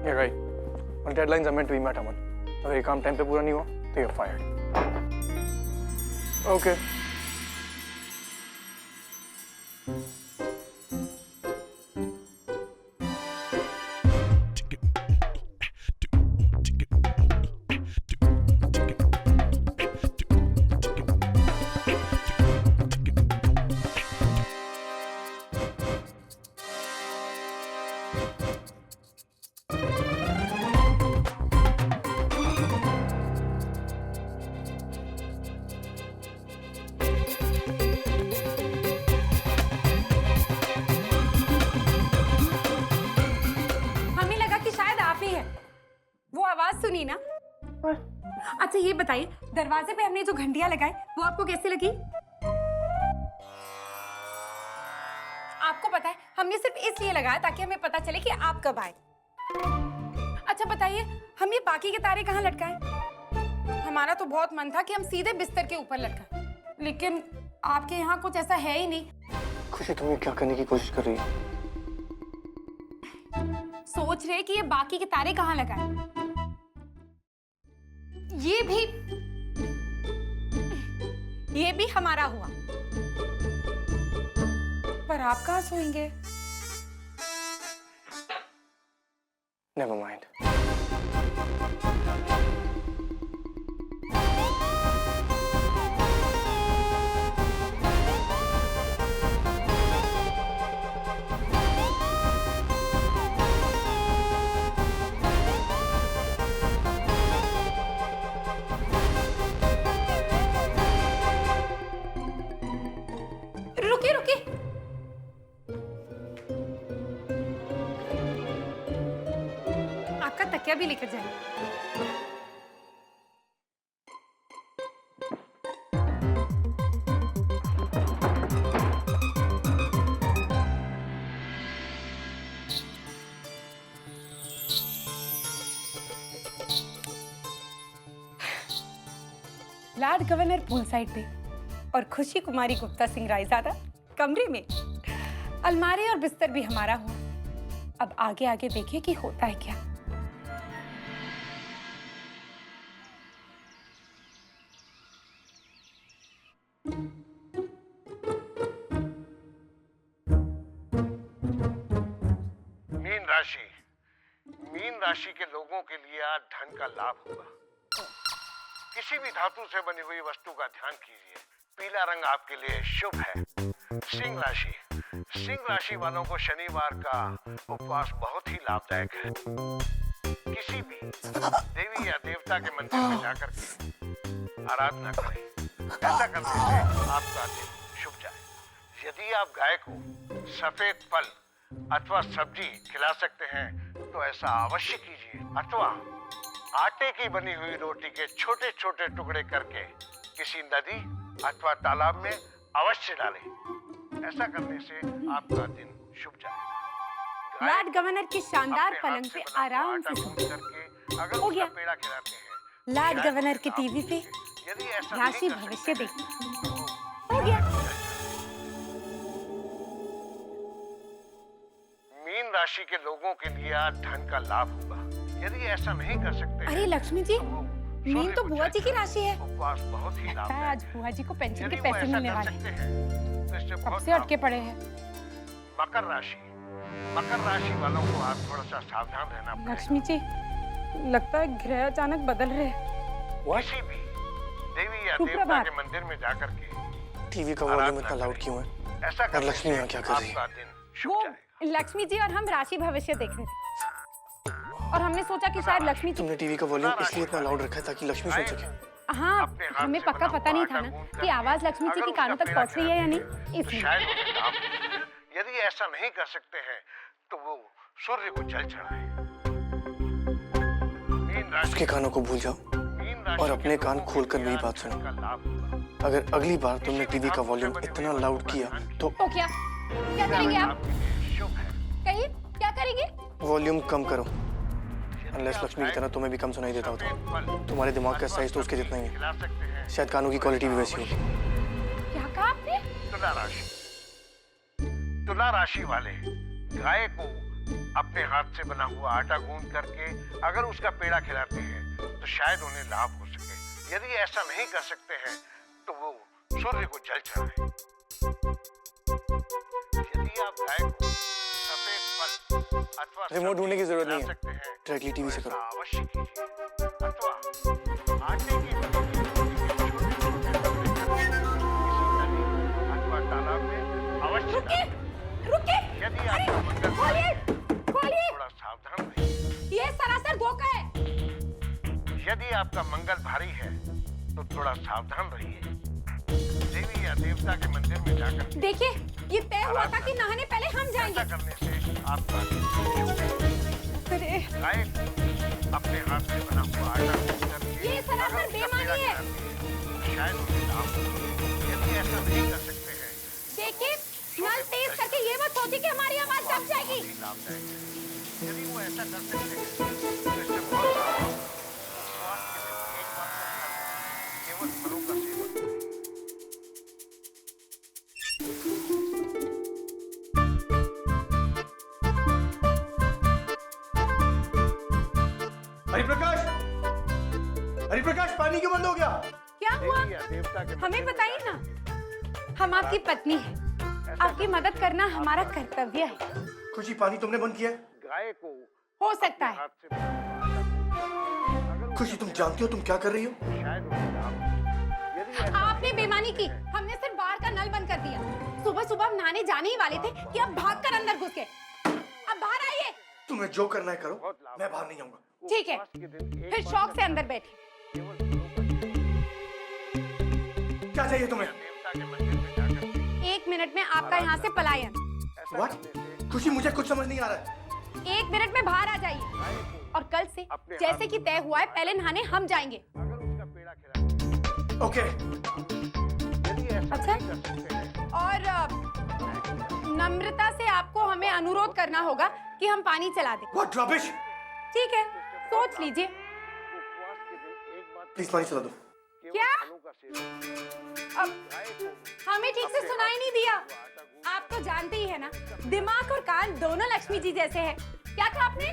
You're right. और deadlines are meant to be met, अमन. अगर ये काम टाइम पे पूरा नहीं हुआ तो you're fired. Okay. सुनी ना? अच्छा ये बताइए, दरवाजे पे हमने जो घंटियां लगाई वो आपको कैसी लगी? आपको पता है हमने सिर्फ इसलिए लगाया ताकि हमें पता चले कि आप कब आए। अच्छा बताइए, हम ये बाकी के तारे कहाँ लटकाएं? हमारा तो बहुत मन था कि हम सीधे बिस्तर के ऊपर लटकाएं, लेकिन आपके यहाँ कुछ ऐसा है ही नहीं। खुशी, तुम क्या करने की कोशिश कर रही हो? सोच रहे कि ये बाकी के तारे कहाँ लगाएं। ये भी हमारा हुआ, पर आप कहाँ सोएंगे? Never mind. रुकिए, आपका तकिया भी लेकर जाए। लॉर्ड गवर्नर पूल साइड पे और खुशी कुमारी गुप्ता सिंह रायजादा कमरे में। अलमारी और बिस्तर भी हमारा हुआ। अब आगे आगे देखिए कि होता है क्या। मीन राशि के लोगों के लिए आज धन का लाभ होगा। किसी भी धातु से बनी हुई वस्तु का ध्यान कीजिए, पीला रंग आपके लिए शुभ है। सिंह राशि वालों को शनिवार का उपवास बहुत ही लाभदायक है। किसी भी देवी या देवता के मंदिर में जाकर के आराधना करें। ऐसा करने से आपका दिन शुभ जाए। यदि आप गाय को सफेद फल अथवा सब्जी खिला सकते हैं तो ऐसा अवश्य कीजिए, अथवा आटे की बनी हुई रोटी के छोटे छोटे टुकड़े करके किसी नदी अथवा तालाब में अवश्य डालें। ऐसा करने से आपका दिन शुभ जाए। लॉर्ड गवर्नर की शानदार पलंग पे आराम से करके अगर हो गया। पेड़ा खिलाते हैं, लॉर्ड गवर्नर की टीवी पे यदि ऐसा राशि भविष्य देखना हो गया। मीन राशि के लोगों के लिए आज धन का लाभ होगा। यदि ऐसा नहीं कर सकते, अरे लक्ष्मी जी, मीन तो बुआ जी की राशि है। उपवास बहुत ही लगता है आज बुआ जी को पेंशन के यदि पैसे वो ऐसा मिलने कर वाले सकते हैं। हैं तो इससे कब बहुत से अटके लाभ पड़े हैं। मकर राशि वालों को आज थोड़ा सा सावधान रहना पड़ेगा। लक्ष्मी जी, लगता है ग्रह अचानक बदल रहे हैं। किसी भी देवी या देवता के मंदिर में जाकर के टीवी का वॉल्यूम इतना लाउड क्यों है? ऐसा और लक्ष्मी यहाँ क्या कर रही है? आपका दिन शुभ वो जाएगा। लक्ष्मी जी और हम राशि भविष्य देख रहे थे और हमने सोचा कि शायद लक्ष्मी जी। तुमने टीवी का वॉल्यूम इसलिए इतना लाउड रखा है ताकि लक्ष्मी सुन सके। हाँ, हमें पक्का पता नहीं था ना कि आवाज लक्ष्मी जी की कानों तक पहुंच रही है या नहीं, इसलिए। शायद वो लाभ हो। यदि ऐसा नहीं कर सकते हैं तो वो सूर्य को जल चढ़ाएं। उसके कानों को भूल जाओ और अपने कान खोलकर मेरी बात सुनो। अगर अगली बार तुमने टीवी का वॉल्यूम इतना लाउड किया तो क्या करेंगे आप? कहिए, क्या करेंगे? वॉल्यूम कम करो। अनलेस लक्ष्मी की तरह तुम्हें भी कम सुनाई देता हो तो तुम्हारे दिमाग का साइज तो उसके जितना ही है। शायद कानों की क्वालिटी भी वैसी होगी। क्या कहा आपने? तुला राशि वाले गाय को अपने हाथ से बना हुआ आटा गूंद करके अगर उसका पेड़ा खिलाते हैं तो शायद उन्हें लाभ हो सके। यदि ऐसा नहीं कर सकते हैं तो वो सूर्य को जल चढ़ाएं। यदि आप गाय को सफेद फल अथवा रिमोट ढूंढने की जरूरत नहीं है, सकते हैं डायरेक्टली टीवी से करो। अवश्य कीजिए। अथवा आटे की बनी अथवा तालाब में अवश्य रुकिए, रुकिए। यदि अरे, आपका मंगल खोलिए, खोलिए। थोड़ा सावधान रहिए। ये सरासर धोखा है। यदि आपका मंगल भारी है तो थोड़ा सावधान रहिए। देवी या देवता के मंदिर में जाकर देखिए, ये तय हुआ था कि नहाने पहले हम ऐसा जाएंगे। करने से आपका अरे, गाय को अपने हाथ से बना हुआ आटा गूंथ करके ये सरासर अगर उसका बेईमानी पेड़ा है। खिलाते हैं, तो शायद उन्हें लाभ हो। यदि ऐसा नहीं कर सकते हैं देखिए, नल तेज करके ये मत सोचिए कि हमारी आवाज दब जाएगी। बहुत ही लाभदायक है। यदि वो ऐसा कर सकते हैं तो इससे बहुत लाभ होगा। स्वास्थ्य के लिए एक बात का ध्यान रखें, केवल फलों का सेवन करें। हरिप्रकाश, हरिप्रकाश, पानी क्यों बंद हो गया? क्या हुआ? देवी या देवता के हमें मंदिर में बताइए जाकर ना। हम आपकी पत्नी हैं। आपकी मदद करना हमारा कर्तव्य है। खुशी, पानी तुमने बंद किया है? गाय को हो सकता है। हाथ से बना हुआ आटा गूंथ अगर खुशी, तुम जानती हो तुम क्या कर रही हो? शायद उन्हें लाभ हो। यदि ऐसा आपने बेईमानी की। हमने सिर्फ बाहर का नल बंद कर दिया। सुबह सुबह हम नहाने जाने ही वाले थे कि अब भागकर अंदर घुस गए। अब बाहर आइए। तुम्हें जो करना है करो, मैं बाहर नहीं जाऊंगा। ठीक है, फिर शौक से अंदर बैठिए। क्या चाहिए तुम्हें? देवता के मंदिर में जाकर 1 मिनट में आपका यहाँ से पलायन। What? खुशी, मुझे कुछ समझ नहीं आ रहा है। 1 मिनट में बाहर आ जाइए। और कल से जैसे कि तय हुआ है, पहले नहाने हम जाएंगे। अगर उसका पेड़ा खिलाते ओके। यदि ऐसा अच्छा? नहीं कर सकते हैं और नम्रता से आपको हमें अनुरोध करना होगा कि हम पानी चला दें। What rubbish? ठीक है, सोच लीजिए। उपवास के दिन एक बात प्लीज पानी चला दो। केवल क्या? फलों का सेवन अब गाय को हमें ठीक से सुनाई नहीं दिया। आटा गूंथ आप तो जानते ही है ना, दिमाग और कान दोनों लक्ष्मी जी जैसे हैं। क्या कहा आपने?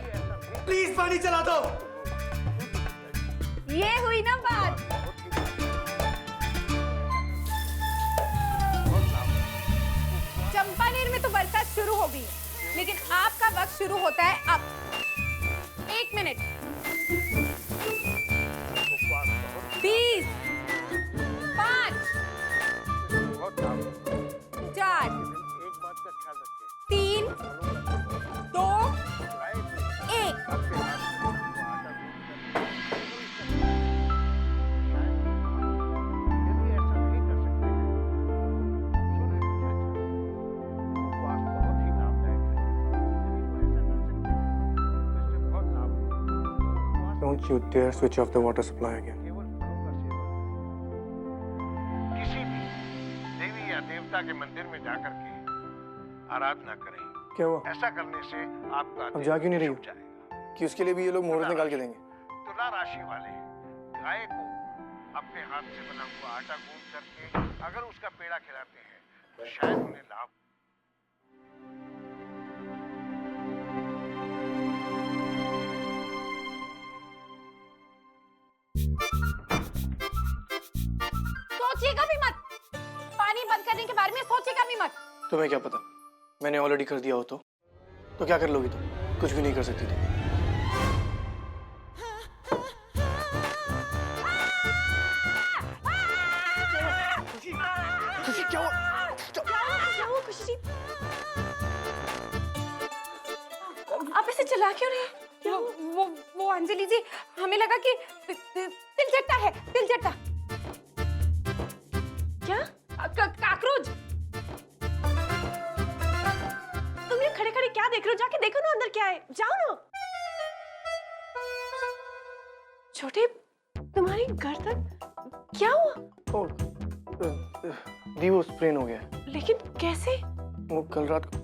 प्लीज पानी चला दो। ये हुई ना बात। चंपानेर में तो बरसात शुरू हो गई, लेकिन आपका वक्त शुरू होता है अब। 1 मिनट। 20, 5, बहुत लाभ होगा। 4, एक बात का ख्याल रखें 3, 2, गाय को 1। अपने हाथ से बना हुआ आटा गूंथ करके यदि ऐसा नहीं कर सकते हैं सूर्य को जल चढ़ाएं। उपवास बहुत ही लाभदायक है। यदि वो ऐसा कर सकते हैं तो इससे बहुत लाभ होगा। Don't you dare switch off the water supply again. केवल फलों का सेवन किसी भी देवी या देवता के मंदिर में जाकर के आराधना करें। क्या हुआ? ऐसा करने से आपका अब जा क्यों नहीं रही हो? छूट जाएगा। कि उसके लिए भी ये लोग मुहूर्त निकाल के देंगे? तुला राशि वाले गाय को अपने हाथ से बना हुआ आटा गूंथ करके अगर उसका पेड़ा खिलाते हैं तो शायद उन्हें लाभ। सोचिएगा भी मत। पानी बंद करने के बारे में सोचिएगा भी मत। तुम्हें क्या पता, मैंने ऑलरेडी कर दिया हो तो क्या कर लोगी तुम? कुछ भी नहीं कर सकती तुम। खुशी, क्या हुआ? क्या हुआ खुशी जी? आप ऐसे चिल्ला क्यों रही हैं? वो अंजलि जी, हमें लगा कि तिलचट्टा है, तिलचट्टा। क्या? काकरोच। तुम ये खड़े खड़े क्या देख रहे हो? जाके देखो ना अंदर क्या है। जाओ ना। छोटे, तुम्हारी गर्दन क्या हुआ? दी वो स्प्रेन हो गया है। लेकिन कैसे? वो कल रात को।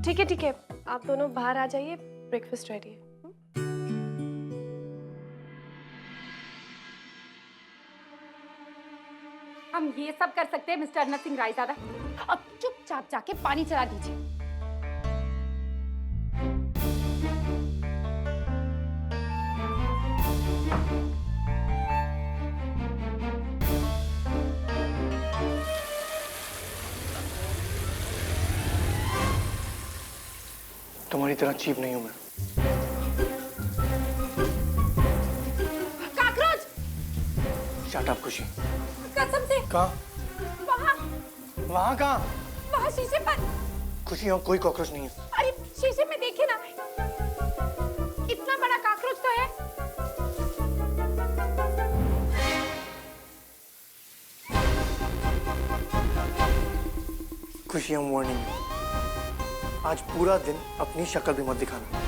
ठीक है, आप दोनों बाहर आ जाइए, ब्रेकफास्ट रेडी है। हम हम ये सब कर सकते हैं मिस्टर नरसिंह रायजादा। अब चुपचाप जाके पानी चला दीजिए। तुम्हारी तरह चीप नहीं हूं मैं। कॉकरोच! शट अप खुशी। कसम से। कहाँ? वहाँ कहाँ? वहाँ शीशे पर। खुशी, यहाँ कोई कॉकरोच नहीं है। अरे शीशे में देखिए ना, इतना बड़ा कॉकरोच तो है। खुशी, हम वार्निंग, आज पूरा दिन अपनी शक्ल भी मत दिखाना।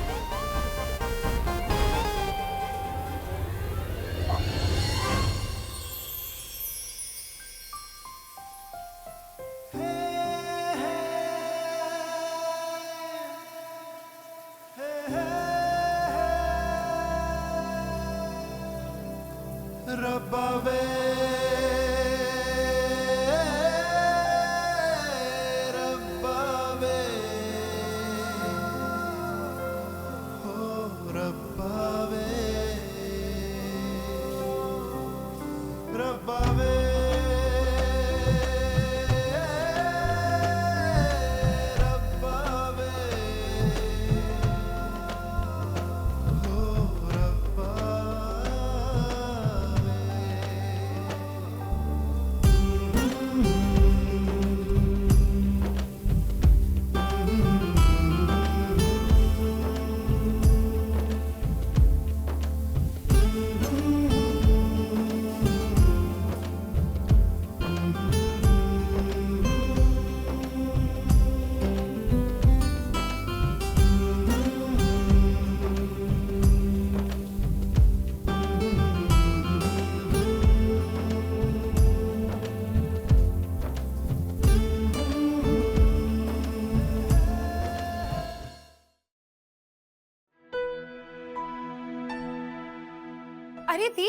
अरे दी,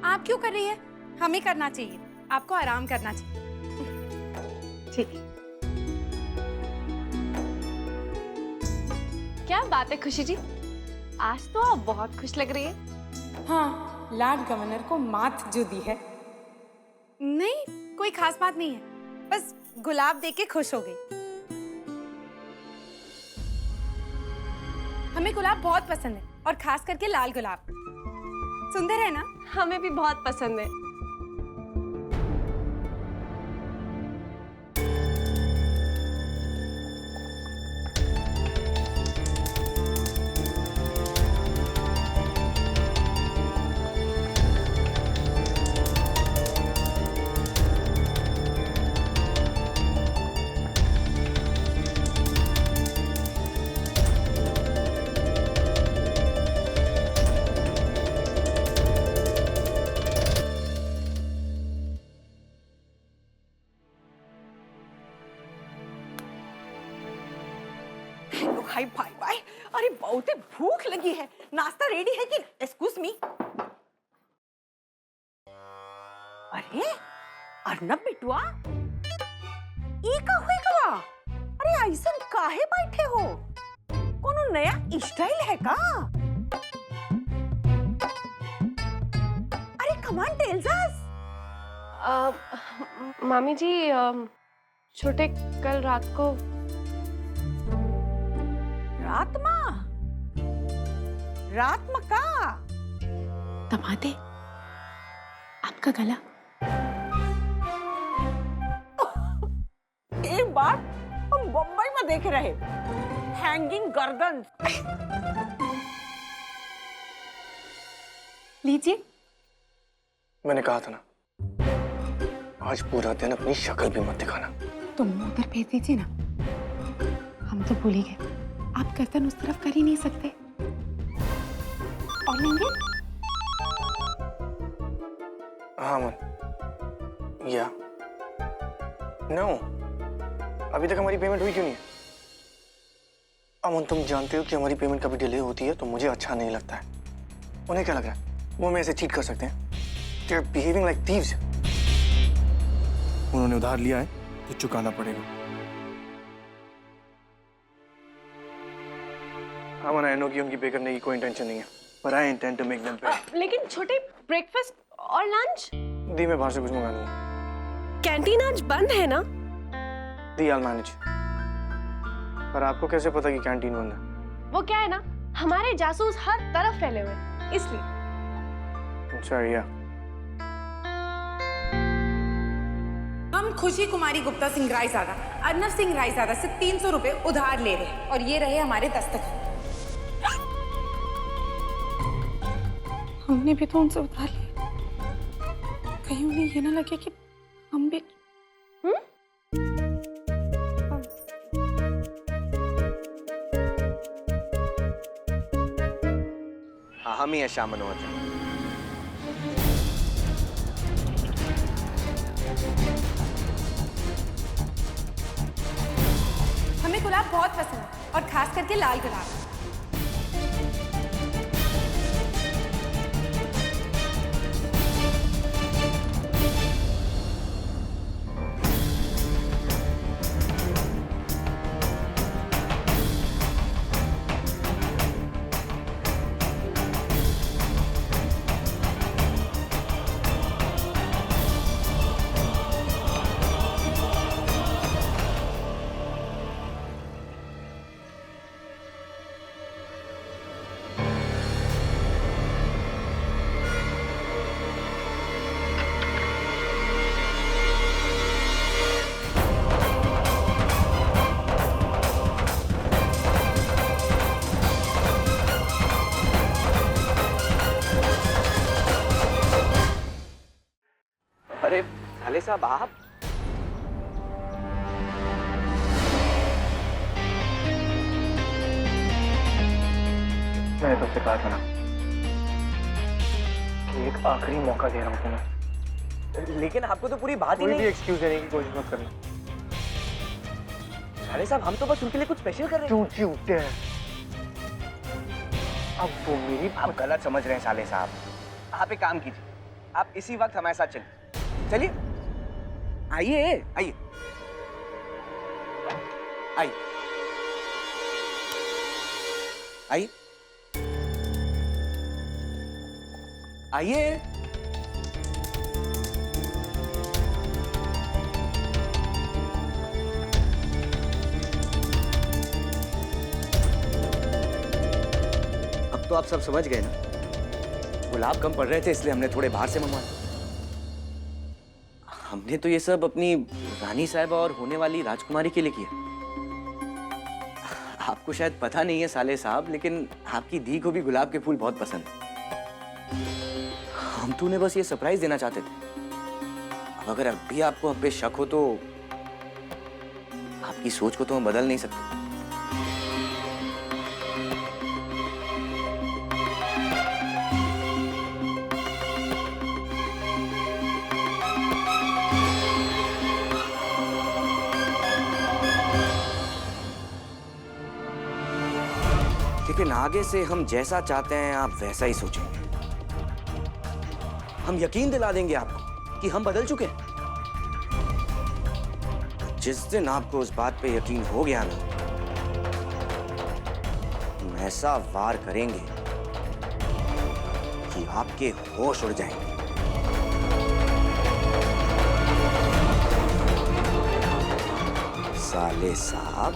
आप क्यों कर रही है? हमें करना चाहिए, आपको आराम करना चाहिए। ठीक। क्या बात है खुशी जी, आज तो आप बहुत खुश लग रही है। हाँ, लॉर्ड गवर्नर को मात जो दी है। नहीं, कोई खास बात नहीं है, बस गुलाब देके खुश हो गई। हमें गुलाब बहुत पसंद है, और खास करके लाल गुलाब। सुंदर है ना? हमें भी बहुत पसंद है। हाय भाई भाई, अरे बहुत ही भूख लगी है। नाश्ता रेडी है कि? Excuse me. अरे अर्नब बिटुआ, ई का हुई गवा? अरे ऐसा काहे बैठे हो? कोनो नया स्टाइल है का? अरे कमान टेल्स अस। मामी जी, छोटे कल रात को रात में का? दबाते आपका गला। एक बार हम बम्बई में देख रहे, हैंगिंग गर्दन। लीजिए। मैंने कहा था ना, आज पूरा दिन अपनी शक्ल भी मत दिखाना। तो मुंह उधर भेज दीजिए ना। हम तो भूल ही गए, आप गर्दन उस तरफ कर ही नहीं सकते। और लेंगे? हाँ मन, या नो, अभी तक हमारी पेमेंट हुई क्यों नहीं? अमन, तुम जानते हो कि हमारी पेमेंट कभी डिले होती है तो मुझे अच्छा नहीं लगता है। उन्हें क्या लग रहा है वो हमें ऐसे चीट कर सकते हैं? They're behaving like thieves. उन्होंने उधार लिया है तो चुकाना पड़ेगा। हाँ मन, आई नो कि उनकी पे करने की कोई इंटेंशन नहीं है, पर I intend to make them pay. लेकिन छोटे ब्रेकफास्ट और लंच? दी मैं बाहर से कुछ मंगा लूंगा। कैंटीन आज बंद है ना? दी आई मैनेज। पर आपको कैसे पता कि कैंटीन बंद है? वो क्या है ना, हमारे जासूस हर तरफ फैले हुए हैं, इसलिए। अच्छा या हम खुशी कुमारी गुप्ता सिंह रायजादा अर्नव सिंह रायजादा से 300 रुपए उधार ले रहे हैं और ये रहे हमारे दस्तखत। हमने भी तो उनसे उधार लिया, कहीं उन्हें ये ना लगे कि हम भी। हाँ, हम ही है श्याम मनोहर। हमें गुलाब बहुत पसंद है और खास करके लाल गुलाब। अरे साले साहब आप, मैंने तुमसे कहा था ना कि एक आखिरी मौका दे रहा हूँ तुम्हें। लेकिन आपको तो पूरी बात ही कोई भी नहीं। एक्सक्यूज देने की कोशिश मत करना। साले साहब हम तो बस उनके लिए कुछ स्पेशल कर रहे हैं। झूठे हैं। अब वो मेरी आप गलत समझ रहे हैं साले साहब। आप एक काम कीजिए, आप इसी वक्त हमारे साथ चलिए। चलिए, आइए आइए आइए आइए आइए। अब तो आप सब समझ गए ना, गुलाब कम पड़ रहे थे इसलिए हमने थोड़े बाहर से मंगवाए। हमने तो ये सब अपनी रानी साहबा और होने वाली राजकुमारी के लिए किया। आपको शायद पता नहीं है साले साहब, लेकिन आपकी दी को भी गुलाब के फूल बहुत पसंद है। हम तो उन्हें बस ये सरप्राइज देना चाहते थे। अब अगर अब भी आपको हम पे शक हो तो आपकी सोच को तो हम बदल नहीं सकते। लेकिन आगे से हम जैसा चाहते हैं आप वैसा ही सोचेंगे। हम यकीन दिला देंगे आपको कि हम बदल चुके हैं। जिस दिन आपको उस बात पे यकीन हो गया ना, हम ऐसा वार करेंगे कि आपके होश उड़ जाएंगे। साले साहब